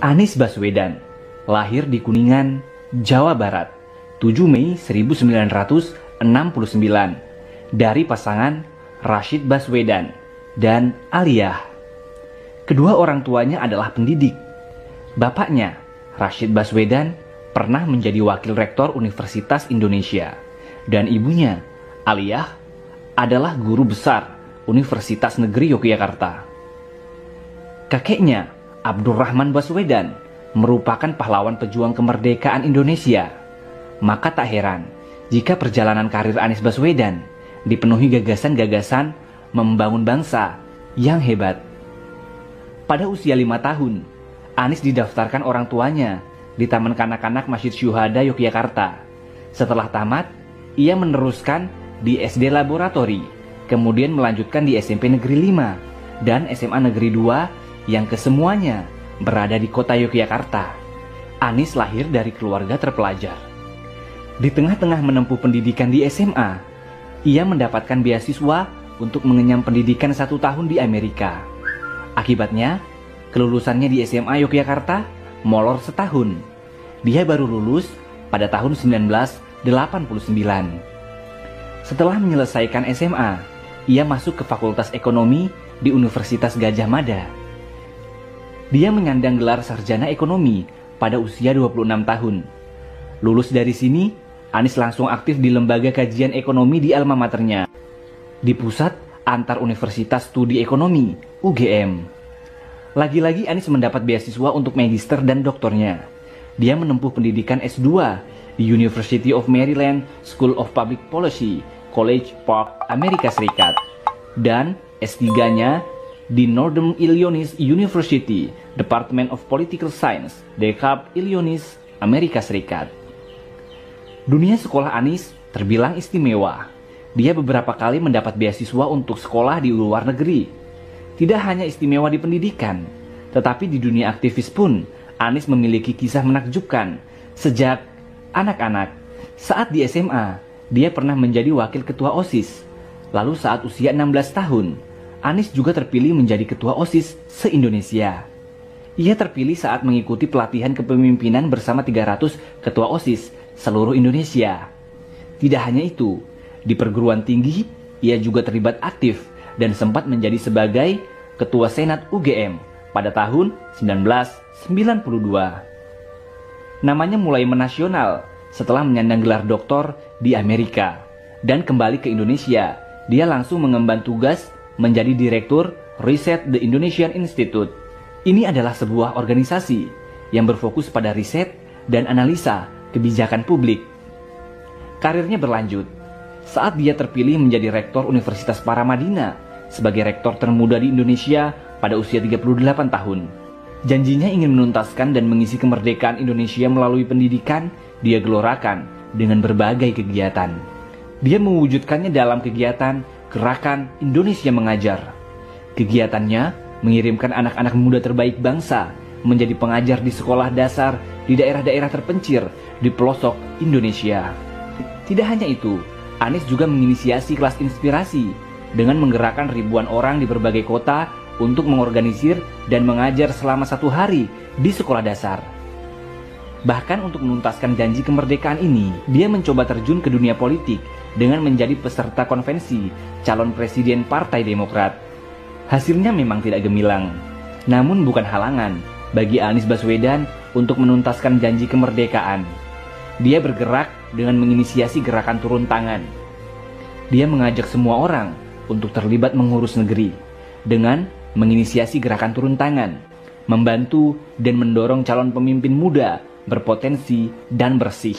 Anies Baswedan lahir di Kuningan, Jawa Barat, 7 Mei 1969 dari pasangan Rashid Baswedan dan Aliyah. Kedua orang tuanya adalah pendidik. Bapaknya, Rashid Baswedan, pernah menjadi wakil rektor Universitas Indonesia, dan ibunya, Aliyah, adalah guru besar Universitas Negeri Yogyakarta. Kakeknya, Abdurrahman Baswedan, merupakan pahlawan pejuang kemerdekaan Indonesia. Maka tak heran jika perjalanan karir Anies Baswedan dipenuhi gagasan-gagasan membangun bangsa yang hebat. Pada usia 5 tahun, Anies didaftarkan orang tuanya di Taman Kanak-kanak Masjid Syuhada Yogyakarta. Setelah tamat, ia meneruskan di SD Laboratori, kemudian melanjutkan di SMP Negeri 5 dan SMA Negeri 2 yang kesemuanya berada di kota Yogyakarta. Anies lahir dari keluarga terpelajar. Di tengah-tengah menempuh pendidikan di SMA, ia mendapatkan beasiswa untuk mengenyam pendidikan 1 tahun di Amerika. Akibatnya, kelulusannya di SMA Yogyakarta molor setahun. Dia baru lulus pada tahun 1989. Setelah menyelesaikan SMA, ia masuk ke Fakultas Ekonomi di Universitas Gadjah Mada. Dia menyandang gelar sarjana ekonomi pada usia 26 tahun. Lulus dari sini, Anies langsung aktif di lembaga kajian ekonomi di alma maternya, di Pusat Antar Universitas Studi Ekonomi, UGM. Lagi-lagi Anies mendapat beasiswa untuk magister dan doktornya. Dia menempuh pendidikan S2 di University of Maryland School of Public Policy, College Park, Amerika Serikat, dan S3-nya di Northern Illinois University, Department of Political Science, DeKalb, Illinois, Amerika Serikat. Dunia sekolah Anies terbilang istimewa. Dia beberapa kali mendapat beasiswa untuk sekolah di luar negeri. Tidak hanya istimewa di pendidikan, tetapi di dunia aktivis pun Anies memiliki kisah menakjubkan. Sejak anak-anak, saat di SMA, dia pernah menjadi wakil ketua OSIS. Lalu saat usia 16 tahun, Anies juga terpilih menjadi ketua OSIS se-Indonesia. Ia terpilih saat mengikuti pelatihan kepemimpinan bersama 300 ketua OSIS seluruh Indonesia. Tidak hanya itu, di perguruan tinggi, ia juga terlibat aktif dan sempat menjadi sebagai ketua Senat UGM pada tahun 1992. Namanya mulai menasional setelah menyandang gelar doktor di Amerika. Dan kembali ke Indonesia, dia langsung mengemban tugas menjadi Direktur Riset The Indonesian Institute. Ini adalah sebuah organisasi yang berfokus pada riset dan analisa kebijakan publik. Karirnya berlanjut saat dia terpilih menjadi Rektor Universitas Paramadina sebagai rektor termuda di Indonesia pada usia 38 tahun. Janjinya ingin menuntaskan dan mengisi kemerdekaan Indonesia melalui pendidikan. Dia gelorakan dengan berbagai kegiatan. Dia mewujudkannya dalam kegiatan Gerakan Indonesia Mengajar. Kegiatannya mengirimkan anak-anak muda terbaik bangsa menjadi pengajar di sekolah dasar di daerah-daerah terpencil di pelosok Indonesia. Tidak hanya itu, Anies juga menginisiasi kelas inspirasi dengan menggerakkan ribuan orang di berbagai kota untuk mengorganisir dan mengajar selama 1 hari di sekolah dasar. Bahkan untuk menuntaskan janji kemerdekaan ini, dia mencoba terjun ke dunia politik dengan menjadi peserta konvensi calon presiden Partai Demokrat. Hasilnya memang tidak gemilang, namun bukan halangan bagi Anies Baswedan untuk menuntaskan janji kemerdekaan. Dia bergerak dengan menginisiasi gerakan turun tangan. Dia mengajak semua orang untuk terlibat mengurus negeri dengan menginisiasi gerakan turun tangan, membantu dan mendorong calon pemimpin muda berpotensi dan bersih.